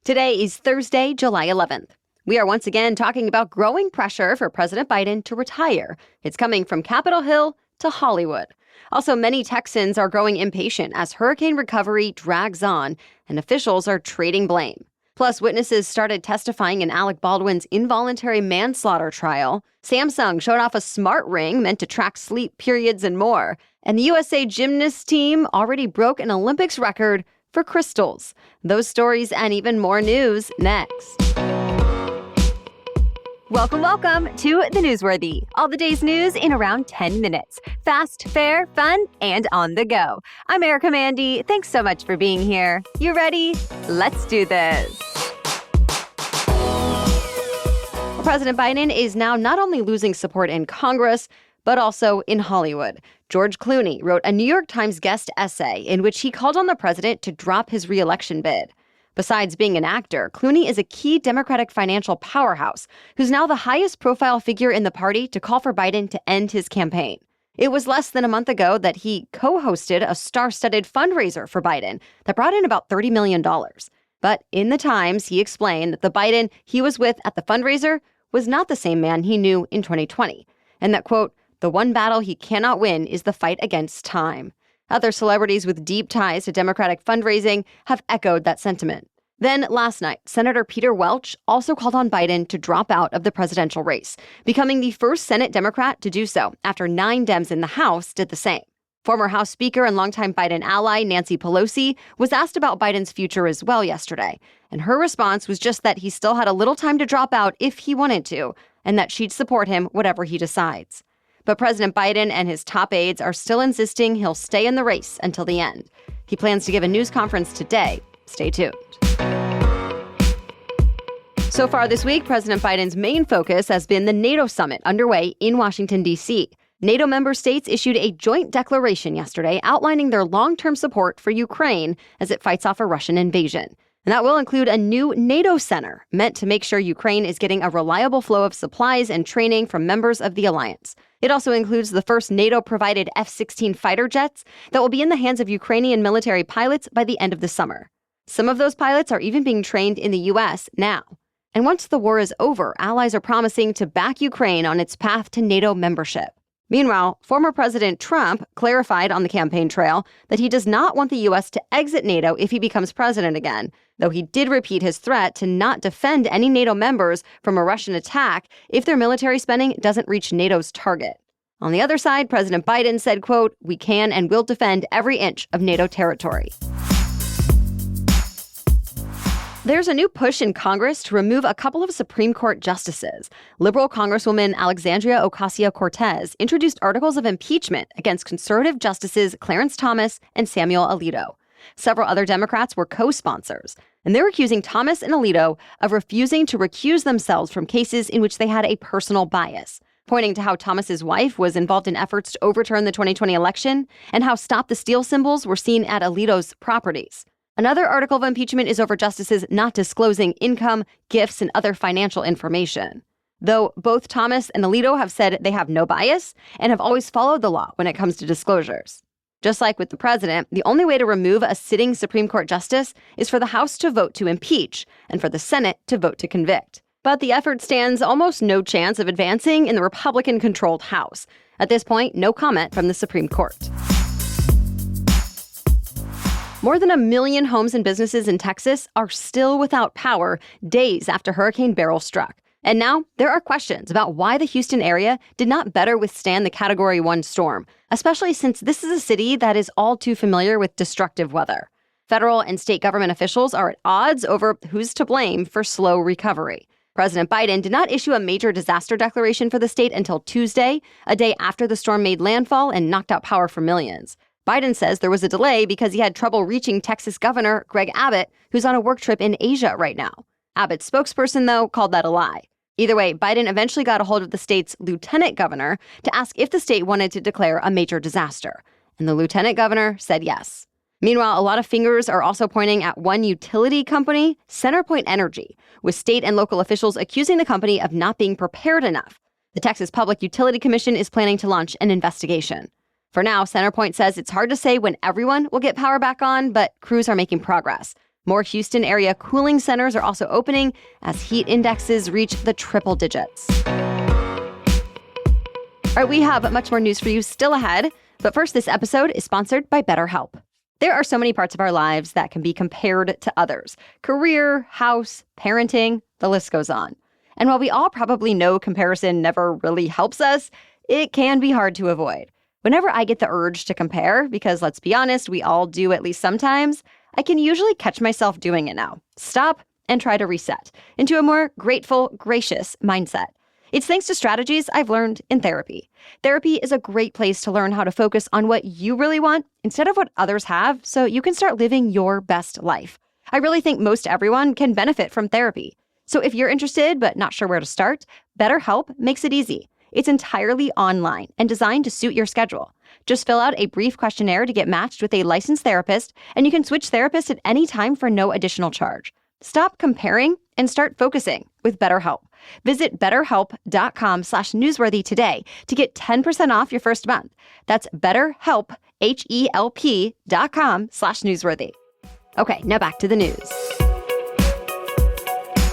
Today is Thursday, July 11th. We are once again talking about growing pressure for President Biden to retire. It's coming from Capitol Hill to Hollywood. Also, many Texans are growing impatient as hurricane recovery drags on and officials are trading blame. Plus, witnesses started testifying in Alec Baldwin's involuntary manslaughter trial. Samsung showed off a smart ring meant to track sleep periods and more. And the USA Gymnastics team already broke an Olympics record for crystals. Those stories and even more news next. Welcome to The Newsworthy. All the day's news in around 10 minutes. Fast, fair, fun, and on the go. I'm Erica Mandy. Thanks so much for being here. You ready? Let's do this. President Biden is now not only losing support in Congress, but also in Hollywood. George Clooney wrote a New York Times guest essay in which he called on the president to drop his re-election bid. Besides being an actor, Clooney is a key Democratic financial powerhouse who's now the highest profile figure in the party to call for Biden to end his campaign. It was less than a month ago that he co-hosted a star-studded fundraiser for Biden that brought in about $30 million. But in the Times, he explained that the Biden he was with at the fundraiser was not the same man he knew in 2020, and that, quote, the one battle he cannot win is the fight against time. Other celebrities with deep ties to Democratic fundraising have echoed that sentiment. Then last night, Senator Peter Welch also called on Biden to drop out of the presidential race, becoming the first Senate Democrat to do so after 9 Dems in the House did the same. Former House Speaker and longtime Biden ally Nancy Pelosi was asked about Biden's future as well yesterday, and her response was just that he still had a little time to drop out if he wanted to, and that she'd support him whatever he decides. But President Biden and his top aides are still insisting he'll stay in the race until the end. He plans to give a news conference today. Stay tuned. So far this week, President Biden's main focus has been the NATO summit underway in Washington, D.C. NATO member states issued a joint declaration yesterday outlining their long-term support for Ukraine as it fights off a Russian invasion. And that will include a new NATO center meant to make sure Ukraine is getting a reliable flow of supplies and training from members of the alliance. It also includes the first NATO-provided F-16 fighter jets that will be in the hands of Ukrainian military pilots by the end of the summer. Some of those pilots are even being trained in the U.S. now. And once the war is over, allies are promising to back Ukraine on its path to NATO membership. Meanwhile, former President Trump clarified on the campaign trail that he does not want the U.S. to exit NATO if he becomes president again, though he did repeat his threat to not defend any NATO members from a Russian attack if their military spending doesn't reach NATO's target. On the other side, President Biden said, quote, we can and will defend every inch of NATO territory. There's a new push in Congress to remove a couple of Supreme Court justices. Liberal Congresswoman Alexandria Ocasio-Cortez introduced articles of impeachment against conservative justices Clarence Thomas and Samuel Alito. Several other Democrats were co-sponsors, and they're accusing Thomas and Alito of refusing to recuse themselves from cases in which they had a personal bias, pointing to how Thomas's wife was involved in efforts to overturn the 2020 election and how Stop the Steal symbols were seen at Alito's properties. Another article of impeachment is over justices not disclosing income, gifts, and other financial information. Though both Thomas and Alito have said they have no bias and have always followed the law when it comes to disclosures. Just like with the president, the only way to remove a sitting Supreme Court justice is for the House to vote to impeach and for the Senate to vote to convict. But the effort stands almost no chance of advancing in the Republican-controlled House. At this point, no comment from the Supreme Court. More than 1 million homes and businesses in Texas are still without power days after Hurricane Beryl struck. And now there are questions about why the Houston area did not better withstand the Category 1 storm, especially since this is a city that is all too familiar with destructive weather. Federal and state government officials are at odds over who's to blame for slow recovery. President Biden did not issue a major disaster declaration for the state until Tuesday, a day after the storm made landfall and knocked out power for millions. Biden says there was a delay because he had trouble reaching Texas Governor Greg Abbott, who's on a work trip in Asia right now. Abbott's spokesperson, though, called that a lie. Either way, Biden eventually got a hold of the state's lieutenant governor to ask if the state wanted to declare a major disaster. And the lieutenant governor said yes. Meanwhile, a lot of fingers are also pointing at one utility company, CenterPoint Energy, with state and local officials accusing the company of not being prepared enough. The Texas Public Utility Commission is planning to launch an investigation. For now, CenterPoint says it's hard to say when everyone will get power back on, but crews are making progress. More Houston area cooling centers are also opening as heat indexes reach the triple digits. All right, we have much more news for you still ahead. But first, this episode is sponsored by BetterHelp. There are so many parts of our lives that can be compared to others. Career, house, parenting, the list goes on. And while we all probably know comparison never really helps us, it can be hard to avoid. Whenever I get the urge to compare, because let's be honest, we all do at least sometimes, I can usually catch myself doing it now. Stop and try to reset into a more grateful, gracious mindset. It's thanks to strategies I've learned in therapy. Therapy is a great place to learn how to focus on what you really want instead of what others have, so you can start living your best life. I really think most everyone can benefit from therapy. So if you're interested but not sure where to start, BetterHelp makes it easy. It's entirely online and designed to suit your schedule. Just fill out a brief questionnaire to get matched with a licensed therapist, and you can switch therapists at any time for no additional charge. Stop comparing and start focusing with BetterHelp. Visit betterhelp.com/newsworthy today to get 10% off your first month. That's BetterHelp, HELP.com/newsworthy. Okay, now back to the news.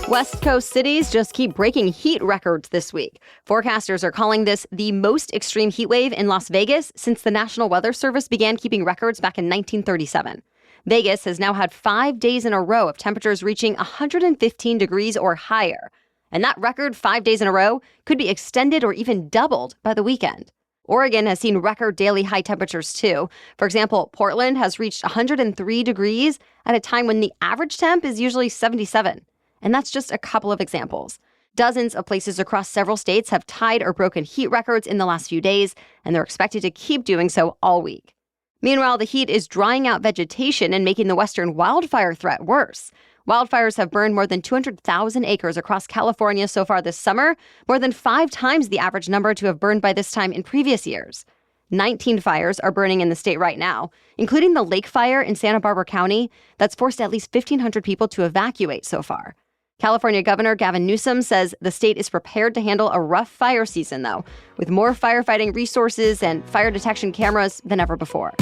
West Coast cities just keep breaking heat records this week. Forecasters are calling this the most extreme heat wave in Las Vegas since the National Weather Service began keeping records back in 1937. Vegas has now had 5 days in a row of temperatures reaching 115 degrees or higher. And that record 5 days in a row could be extended or even doubled by the weekend. Oregon has seen record daily high temperatures too. For example, Portland has reached 103 degrees at a time when the average temp is usually 77. And that's just a couple of examples. Dozens of places across several states have tied or broken heat records in the last few days, and they're expected to keep doing so all week. Meanwhile, the heat is drying out vegetation and making the western wildfire threat worse. Wildfires have burned more than 200,000 acres across California so far this summer, more than 5 times the average number to have burned by this time in previous years. 19 fires are burning in the state right now, including the Lake Fire in Santa Barbara County that's forced at least 1,500 people to evacuate so far. California Governor Gavin Newsom says the state is prepared to handle a rough fire season, though, with more firefighting resources and fire detection cameras than ever before.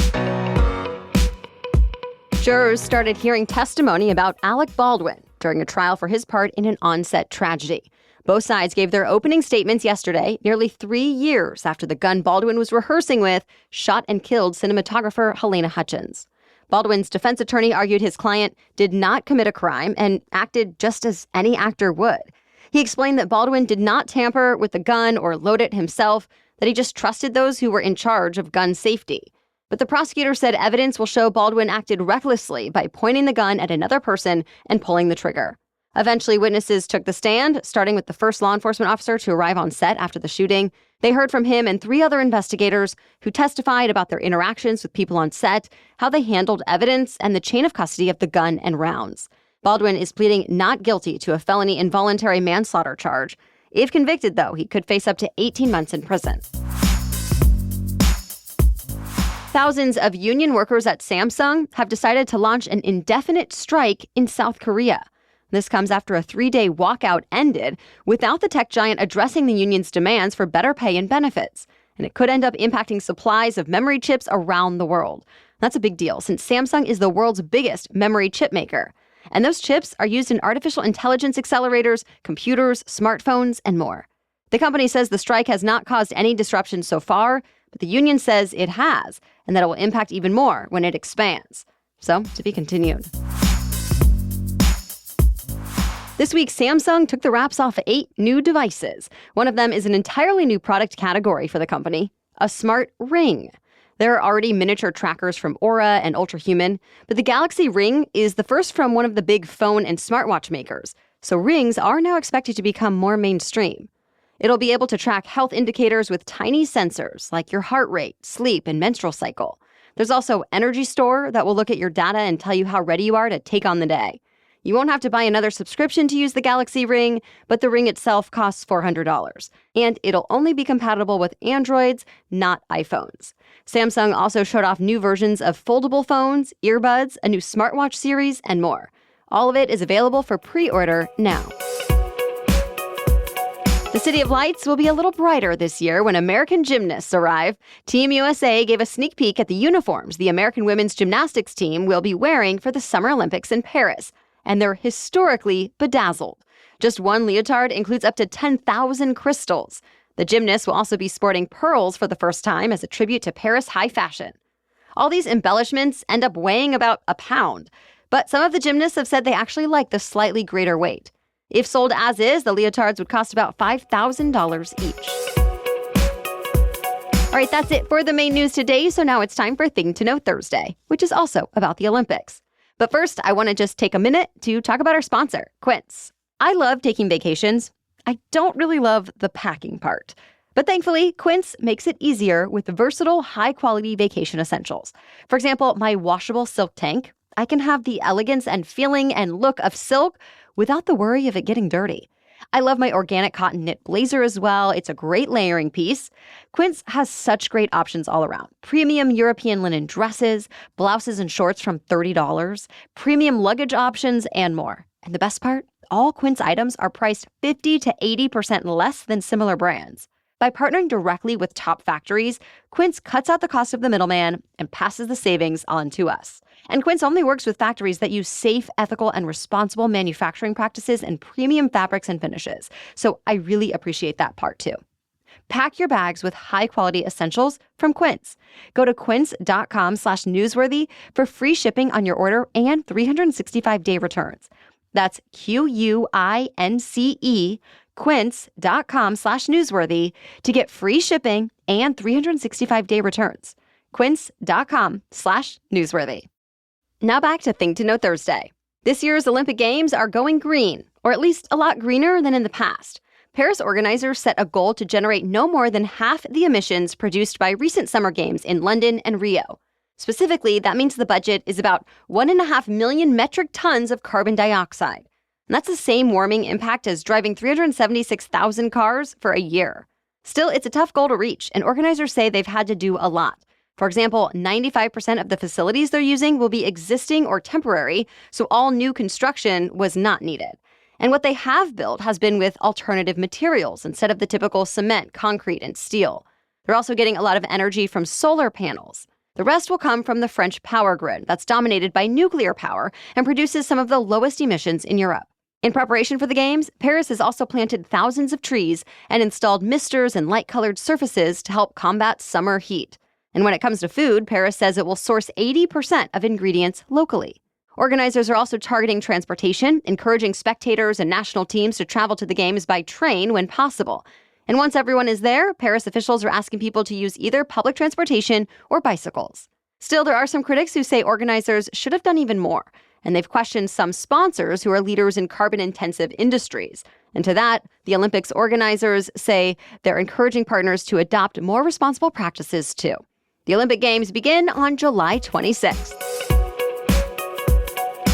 Jurors started hearing testimony about Alec Baldwin during a trial for his part in an on-set tragedy. Both sides gave their opening statements yesterday, nearly 3 years after the gun Baldwin was rehearsing with shot and killed cinematographer Halyna Hutchins. Baldwin's defense attorney argued his client did not commit a crime and acted just as any actor would. He explained that Baldwin did not tamper with the gun or load it himself, that he just trusted those who were in charge of gun safety. But the prosecutor said evidence will show Baldwin acted recklessly by pointing the gun at another person and pulling the trigger. Eventually, witnesses took the stand, starting with the first law enforcement officer to arrive on set after the shooting. They heard from him and 3 other investigators who testified about their interactions with people on set, how they handled evidence, and the chain of custody of the gun and rounds. Baldwin is pleading not guilty to a felony involuntary manslaughter charge. If convicted, though, he could face up to 18 months in prison. Thousands of union workers at Samsung have decided to launch an indefinite strike in South Korea. This comes after a 3-day walkout ended without the tech giant addressing the union's demands for better pay and benefits. And it could end up impacting supplies of memory chips around the world. That's a big deal since Samsung is the world's biggest memory chip maker. And those chips are used in artificial intelligence accelerators, computers, smartphones, and more. The company says the strike has not caused any disruption so far, but the union says it has, and that it will impact even more when it expands. So, to be continued. This week, Samsung took the wraps off 8 new devices. One of them is an entirely new product category for the company, a smart ring. There are already miniature trackers from Aura and Ultrahuman, but the Galaxy Ring is the first from one of the big phone and smartwatch makers, so rings are now expected to become more mainstream. It'll be able to track health indicators with tiny sensors like your heart rate, sleep, and menstrual cycle. There's also Energy Store that will look at your data and tell you how ready you are to take on the day. You won't have to buy another subscription to use the Galaxy Ring, but the ring itself costs $400. And it'll only be compatible with Androids, not iPhones. Samsung also showed off new versions of foldable phones, earbuds, a new smartwatch series, and more. All of it is available for pre-order now. The City of Lights will be a little brighter this year when American gymnasts arrive. Team USA gave a sneak peek at the uniforms the American women's gymnastics team will be wearing for the Summer Olympics in Paris, and they're historically bedazzled. Just one leotard includes up to 10,000 crystals. The gymnasts will also be sporting pearls for the first time as a tribute to Paris high fashion. All these embellishments end up weighing about a pound, but some of the gymnasts have said they actually like the slightly greater weight. If sold as is, the leotards would cost about $5,000 each. All right, that's it for the main news today, so now it's time for Thing to Know Thursday, which is also about the Olympics. But first, I want to just take a minute to talk about our sponsor, Quince. I love taking vacations. I don't really love the packing part. But thankfully, Quince makes it easier with versatile, high-quality vacation essentials. For example, my washable silk tank. I can have the elegance and feeling and look of silk without the worry of it getting dirty. I love my organic cotton knit blazer as well. It's a great layering piece. Quince has such great options all around. Premium European linen dresses, blouses and shorts from $30, premium luggage options, and more. And the best part? All Quince items are priced 50 to 80% less than similar brands. By partnering directly with top factories, Quince cuts out the cost of the middleman and passes the savings on to us. And Quince only works with factories that use safe, ethical, and responsible manufacturing practices and premium fabrics and finishes. So I really appreciate that part too. Pack your bags with high-quality essentials from Quince. Go to quince.com/newsworthy for free shipping on your order and 365-day returns. That's QUINCE, quince.com/newsworthy to get free shipping and 365-day returns. Quince.com/newsworthy. Now back to Thing to Know Thursday. This year's Olympic Games are going green, or at least a lot greener than in the past. Paris organizers set a goal to generate no more than half the emissions produced by recent summer games in London and Rio. Specifically, that means the budget is about 1.5 million metric tons of carbon dioxide. And that's the same warming impact as driving 376,000 cars for a year. Still, it's a tough goal to reach, and organizers say they've had to do a lot. For example, 95% of the facilities they're using will be existing or temporary, so all new construction was not needed. And what they have built has been with alternative materials instead of the typical cement, concrete, and steel. They're also getting a lot of energy from solar panels. The rest will come from the French power grid that's dominated by nuclear power and produces some of the lowest emissions in Europe. In preparation for the Games, Paris has also planted thousands of trees and installed misters and light-colored surfaces to help combat summer heat. And when it comes to food, Paris says it will source 80% of ingredients locally. Organizers are also targeting transportation, encouraging spectators and national teams to travel to the Games by train when possible. And once everyone is there, Paris officials are asking people to use either public transportation or bicycles. Still, there are some critics who say organizers should have done even more, and they've questioned some sponsors who are leaders in carbon-intensive industries. And to that, the Olympics organizers say they're encouraging partners to adopt more responsible practices too. The Olympic Games begin on July 26th.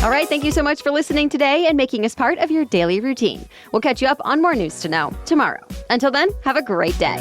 All right, thank you so much for listening today and making us part of your daily routine. We'll catch you up on more news to know tomorrow. Until then, have a great day.